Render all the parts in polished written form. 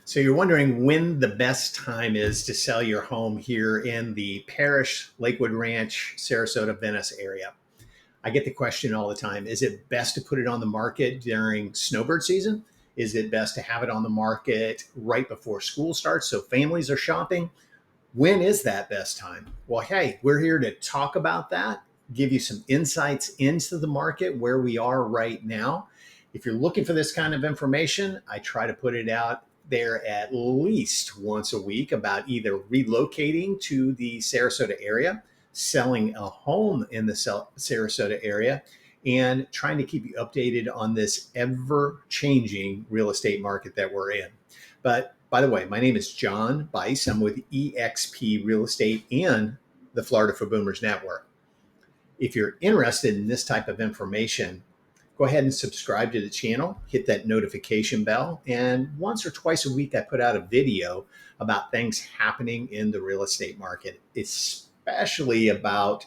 So you're wondering when the best time is to sell your home here in the Parrish, Lakewood Ranch, Sarasota, Venice area. I get the question all the time. Is it best to put it on the market during snowbird season? Is it best to have it on the market right before school starts so families are shopping? When is that best time? Well, hey, we're here to talk about that, give you some insights into the market where we are right now. If you're looking for this kind of information, I try to put it out there at least once a week about either relocating to the Sarasota area, selling a home in the Sarasota area, and trying to keep you updated on this ever changing real estate market that we're in. But by the way, my name is John Bice. I'm with EXP Real Estate and the Florida for Boomers Network. If you're interested in this type of information, go ahead and subscribe to the channel, hit that notification bell. And once or twice a week, I put out a video about things happening in the real estate market, especially about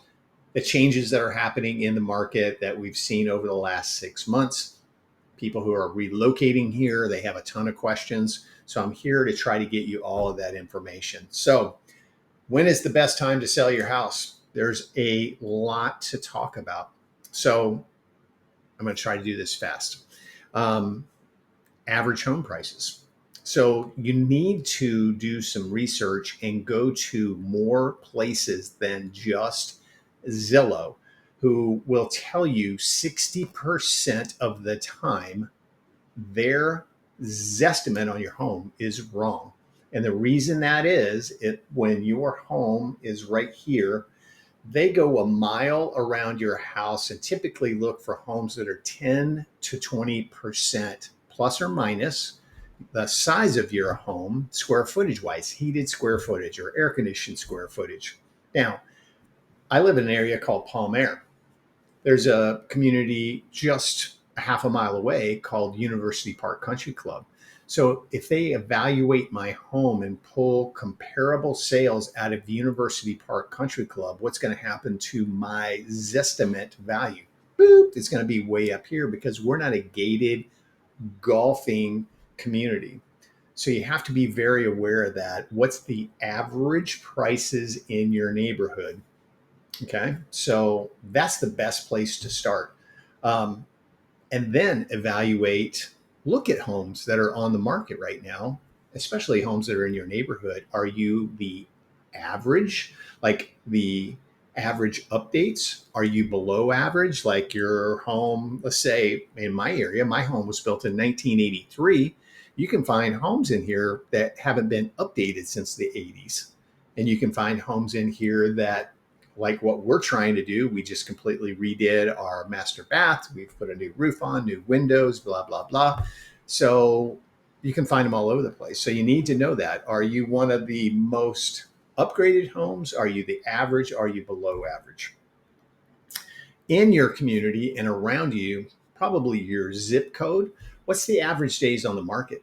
the changes that are happening in the market that we've seen over the last 6 months. People who are relocating here, they have a ton of questions. So I'm here to try to get you all of that information. So when is the best time to sell your house? There's a lot to talk about. So I'm going to try to do this fast. Average home prices. So you need to do some research and go to more places than just Zillow, who will tell you 60% of the time their zestimate on your home is wrong. And the reason that is when your home is right here, they go a mile around your house and typically look for homes that are 10 to 20% plus or minus the size of your home, square footage wise, heated square footage or air conditioned square footage. Now, I live in an area called Palm. There's a community just a half a mile away called University Park Country Club. So if they evaluate my home and pull comparable sales out of University Park Country Club, what's going to happen to my Zestimate value? Boop, it's going to be way up here because we're not a gated golfing community. So you have to be very aware of that. What's the average prices in your neighborhood? Okay, so that's the best place to start. And then look at homes that are on the market right now, especially homes that are in your neighborhood. Are you the average, like the average updates? Are you below average, like your home? Let's say in my area, my home was built in 1983. You can find homes in here that haven't been updated since the 80s. And you can find homes in here that, like what we're trying to do, we just completely redid our master bath. We've put a new roof on, new windows, blah, blah, blah. So you can find them all over the place. So you need to know that. Are you one of the most upgraded homes? Are you the average? Are you below average? In your community and around you, probably your zip code, what's the average days on the market?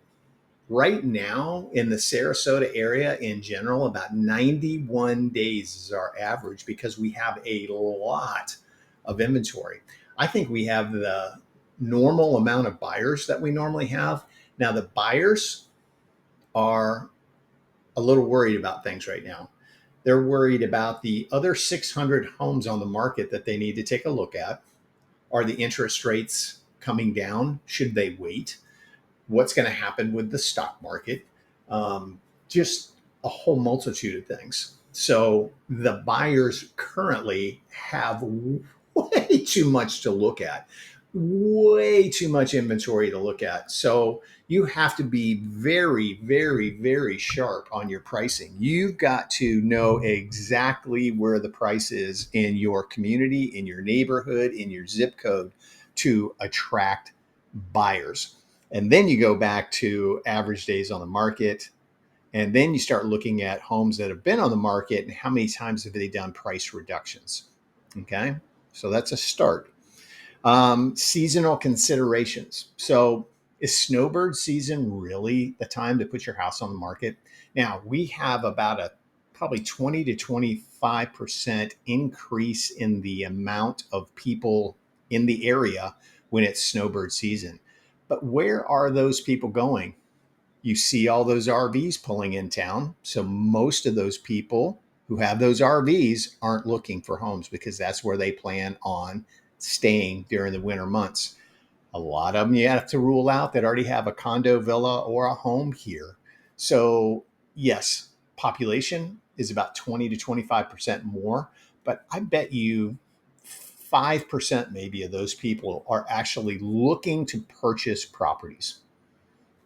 Right now in the Sarasota area in general, about 91 days is our average because we have a lot of inventory. I think we have the normal amount of buyers that we normally have. Now, the buyers are a little worried about things right now. They're worried about the other 600 homes on the market that they need to take a look at. Are the interest rates coming down? Should they wait? What's going to happen with the stock market, just a whole multitude of things. So the buyers currently have way too much to look at, way too much inventory to look at. So you have to be very, very, very sharp on your pricing. You've got to know exactly where the price is in your community, in your neighborhood, in your zip code to attract buyers. And then you go back to average days on the market. And then you start looking at homes that have been on the market and how many times have they done price reductions. Okay, so that's a start. Seasonal considerations. So is snowbird season really the time to put your house on the market? Now, we have about a probably 20 to 25% increase in the amount of people in the area when it's snowbird season. But where are those people going? You see all those RVs pulling in town. So most of those people who have those RVs aren't looking for homes because that's where they plan on staying during the winter months. A lot of them you have to rule out that already have a condo, villa, or a home here. So, yes, population is about 20 to 25% more, but I bet you 5% maybe of those people are actually looking to purchase properties.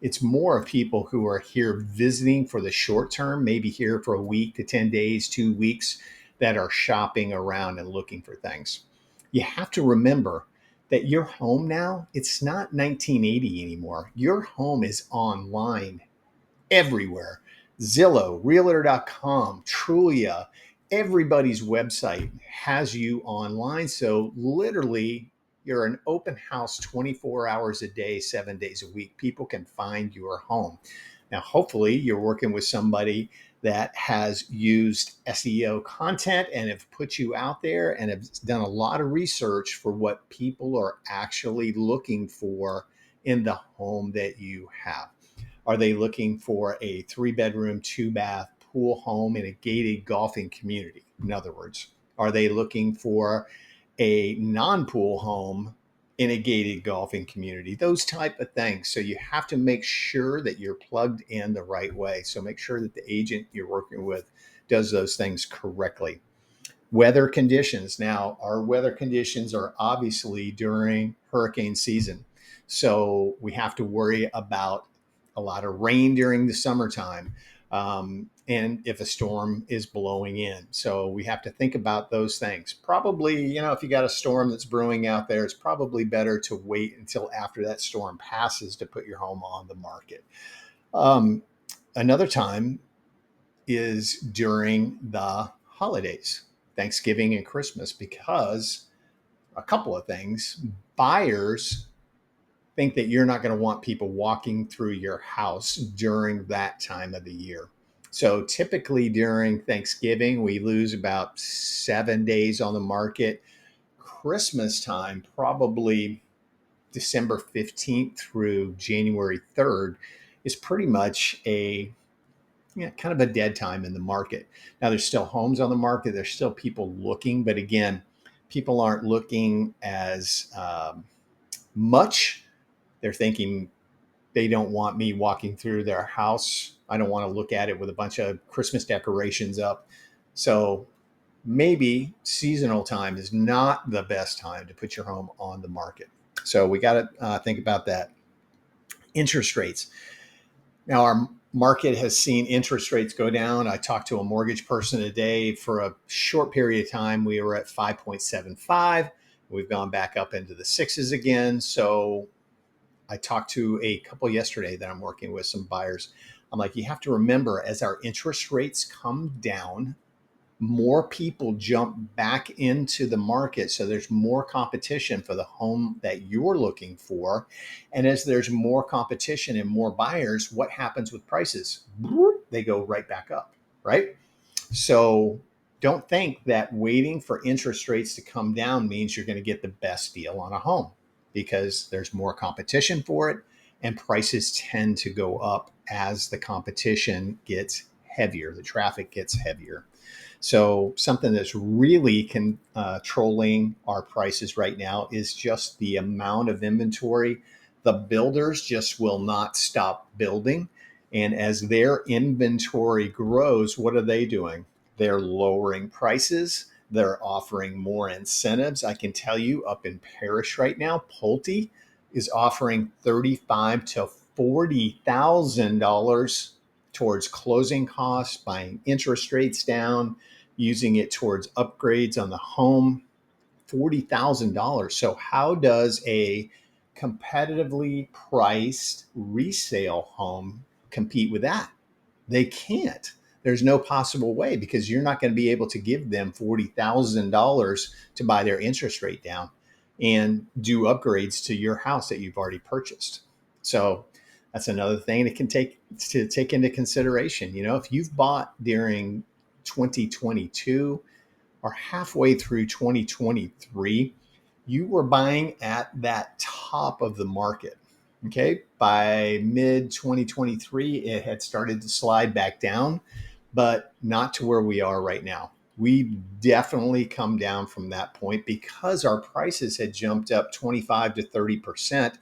It's more of people who are here visiting for the short term, maybe here for a week to 10 days, 2 weeks, that are shopping around and looking for things. You have to remember that your home now, it's not 1980 anymore. Your home is online everywhere. Zillow, realtor.com, Trulia, everybody's website has you online. So literally, you're an open house 24 hours a day, 7 days a week. People can find your home. Now, hopefully, you're working with somebody that has used SEO content and have put you out there and have done a lot of research for what people are actually looking for in the home that you have. Are they looking for a 3-bedroom, 2-bath pool home in a gated golfing community? In other words, are they looking for a non-pool home in a gated golfing community? Those type of things. So you have to make sure that you're plugged in the right way. So make sure that the agent you're working with does those things correctly. Weather conditions. Now, our weather conditions are obviously during hurricane season. So we have to worry about a lot of rain during the summertime. And if a storm is blowing in. So we have to think about those things. Probably, if you got a storm that's brewing out there, it's probably better to wait until after that storm passes to put your home on the market. Another time is during the holidays, Thanksgiving and Christmas, because a couple of things. Buyers think that you're not going to want people walking through your house during that time of the year. So typically during Thanksgiving, we lose about 7 days on the market. Christmas time, probably December 15th through January 3rd, is pretty much kind of a dead time in the market. Now, there's still homes on the market. There's still people looking. But again, people aren't looking as much. They're thinking they don't want me walking through their house. I don't want to look at it with a bunch of Christmas decorations up. So maybe seasonal time is not the best time to put your home on the market. So we got to think about that. Interest rates. Now, our market has seen interest rates go down. I talked to a mortgage person today. For a short period of time, we were at 5.75. We've gone back up into the sixes again. So I talked to a couple yesterday that I'm working with, some buyers. I'm like, you have to remember, as our interest rates come down, more people jump back into the market. So there's more competition for the home that you're looking for. And as there's more competition and more buyers, what happens with prices? They go right back up, right? So don't think that waiting for interest rates to come down means you're going to get the best deal on a home, because there's more competition for it and prices tend to go up as the competition gets heavier, the traffic gets heavier. So something that's really controlling our prices right now is just the amount of inventory. The builders just will not stop building. And as their inventory grows, what are they doing? They're lowering prices. They're offering more incentives. I can tell you, up in Parrish right now, Pulte is offering $35,000 to $40,000 towards closing costs, buying interest rates down, using it towards upgrades on the home. $40,000. So how does a competitively priced resale home compete with that? They can't. There's no possible way, because you're not going to be able to give them $40,000 to buy their interest rate down and do upgrades to your house that you've already purchased. So that's another thing that can take into consideration. If you've bought during 2022 or halfway through 2023, you were buying at that top of the market. Okay. By mid 2023, it had started to slide back down, but not to where we are right now. We've definitely come down from that point because our prices had jumped up 25 to 30%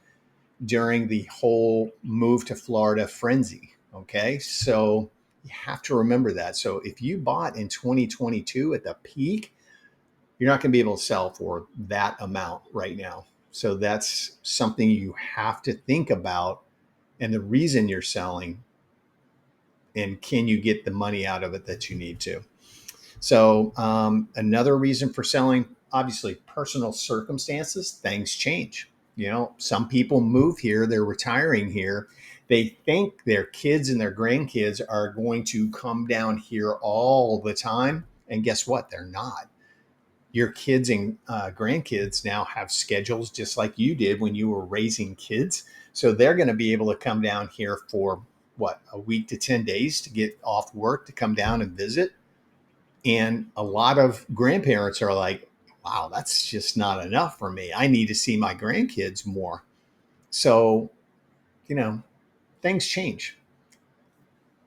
during the whole move to Florida frenzy. Okay. So you have to remember that. So if you bought in 2022 at the peak, you're not going to be able to sell for that amount right now. So that's something you have to think about, and the reason you're selling, and can you get the money out of it that you need to. So another reason for selling, obviously personal circumstances, things change. Some people move here, they're retiring here, they think their kids and their grandkids are going to come down here all the time, and guess what, they're not. Your kids and grandkids now have schedules just like you did when you were raising kids. So they're going to be able to come down here for what, a week to 10 days to get off work to come down and visit. And a lot of grandparents are like, wow, that's just not enough for me. I need to see my grandkids more. So, you know, things change.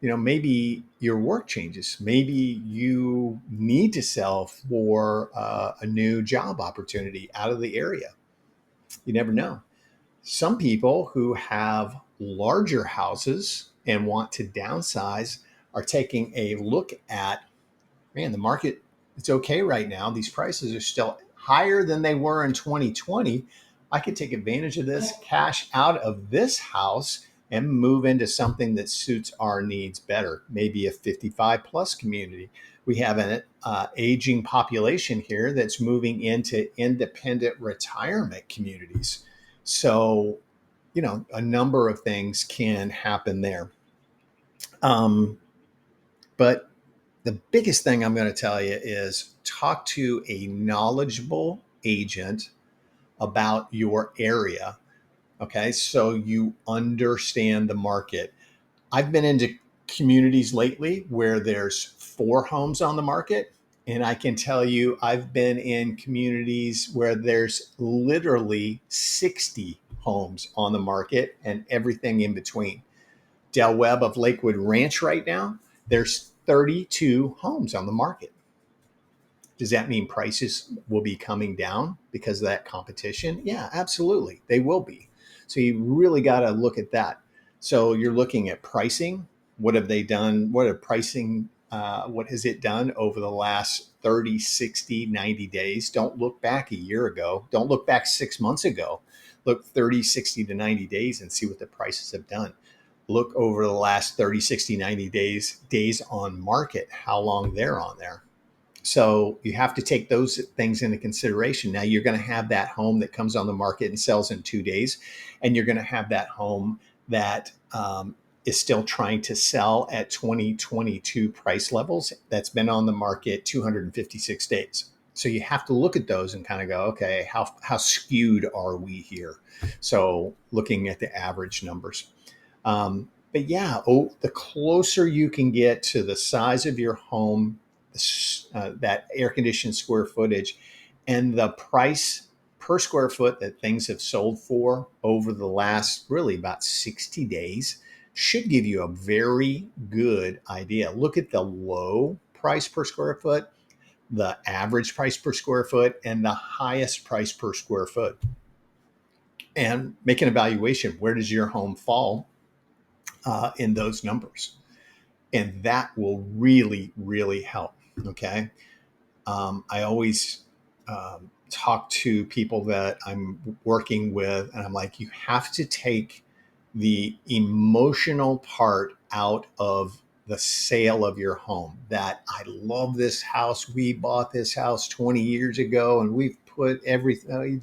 Maybe your work changes. Maybe you need to sell for a new job opportunity out of the area. You never know. Some people who have larger houses and want to downsize are taking a look at, man, the market, it's okay right now. These prices are still higher than they were in 2020. I could take advantage of this, cash out of this house, and move into something that suits our needs better, maybe a 55 plus community. We have an aging population here that's moving into independent retirement communities. So, a number of things can happen there. But the biggest thing I'm going to tell you is talk to a knowledgeable agent about your area. Okay. So you understand the market. I've been into communities lately where there's 4 homes on the market. And I can tell you, I've been in communities where there's literally 60 homes on the market and everything in between. Del Webb of Lakewood Ranch right now, there's 32 homes on the market. Does that mean prices will be coming down because of that competition? Yeah, absolutely. They will be. So you really got to look at that. So you're looking at pricing. What have they done? What has it done over the last 30, 60, 90 days? Don't look back a year ago. Don't look back 6 months ago. Look 30, 60 to 90 days and see what the prices have done. Look over the last 30, 60, 90 days on market, how long they're on there. So you have to take those things into consideration. Now you're going to have that home that comes on the market and sells in 2 days, and you're going to have that home that is still trying to sell at 2022 price levels that's been on the market 256 days. So you have to look at those and kind of go, okay, how skewed are we here? So looking at the average numbers. But yeah, the closer you can get to the size of your home, that air conditioned square footage, and the price per square foot that things have sold for over the last really about 60 days should give you a very good idea. Look at the low price per square foot, the average price per square foot, and the highest price per square foot, and make an evaluation. Where does your home fall in those numbers? And that will really, really help. Okay. I always talk to people that I'm working with, and I'm like, you have to take the emotional part out of the sale of your home. That I love this house. We bought this house 20 years ago, and we've put everything.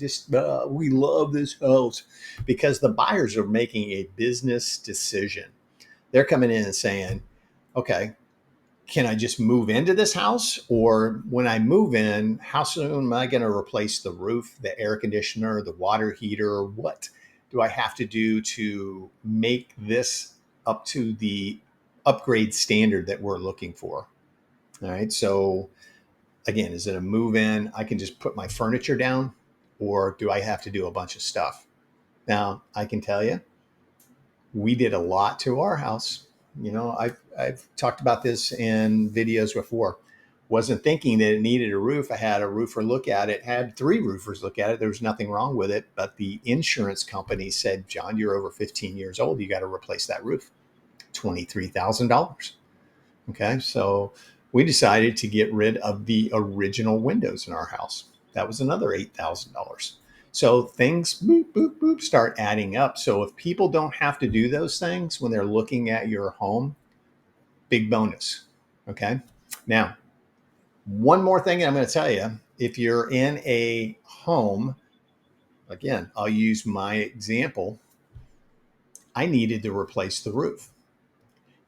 We love this house, because the buyers are making a business decision. They're coming in and saying, okay, can I just move into this house? Or when I move in, how soon am I going to replace the roof, the air conditioner, the water heater? What do I have to do to make this up to the upgrade standard that we're looking for? All right. So again, is it a move in? I can just put my furniture down, or do I have to do a bunch of stuff? Now, I can tell you, We did a lot to our house. You know, I've talked about this in videos before. Wasn't thinking that it needed a roof. I had a roofer look at it, had 3 roofers look at it. There was nothing wrong with it. But the insurance company said, John, you're over 15 years old. You got to replace that roof. $23,000. Okay. So we decided to get rid of the original windows in our house. That was another $8,000. So things boop, boop, boop start adding up. So if people don't have to do those things when they're looking at your home, big bonus. Okay. Now, one more thing I'm going to tell you. If you're in a home, again, I'll use my example. I needed to replace the roof.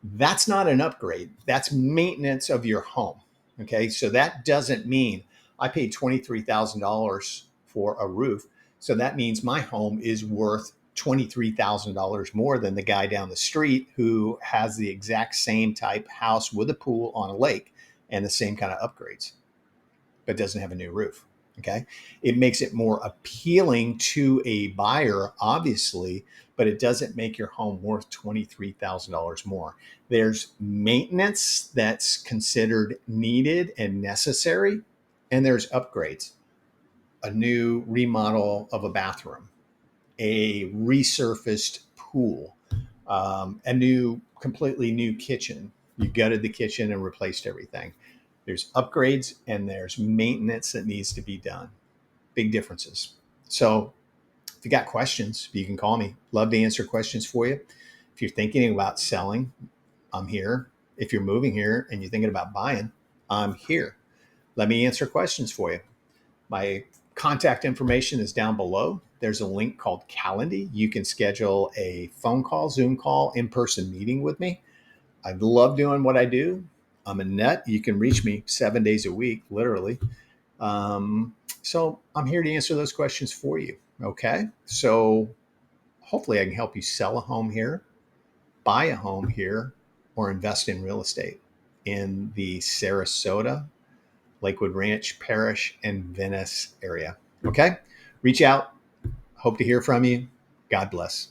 That's not an upgrade. That's maintenance of your home. Okay. So that doesn't mean I paid $23,000 for a roof. So that means my home is worth $23,000 more than the guy down the street who has the exact same type house with a pool on a lake and the same kind of upgrades, but doesn't have a new roof. Okay. It makes it more appealing to a buyer, obviously, but it doesn't make your home worth $23,000 more. There's maintenance that's considered needed and necessary, and there's upgrades. A new remodel of a bathroom, a resurfaced pool, completely new kitchen. You gutted the kitchen and replaced everything. There's upgrades and there's maintenance that needs to be done. Big differences. So if you got questions, you can call me. Love to answer questions for you. If you're thinking about selling, I'm here. If you're moving here and you're thinking about buying, I'm here. Let me answer questions for you. My contact information is down below. There's a link called Calendly. You can schedule a phone call, Zoom call, in-person meeting with me. I love doing what I do. I'm a nut. You can reach me 7 days a week, literally. So I'm here to answer those questions for you. Okay. So hopefully I can help you sell a home here, buy a home here, or invest in real estate in the Sarasota, Lakewood Ranch, Parrish, and Venice area. Okay. Reach out. Hope to hear from you. God bless.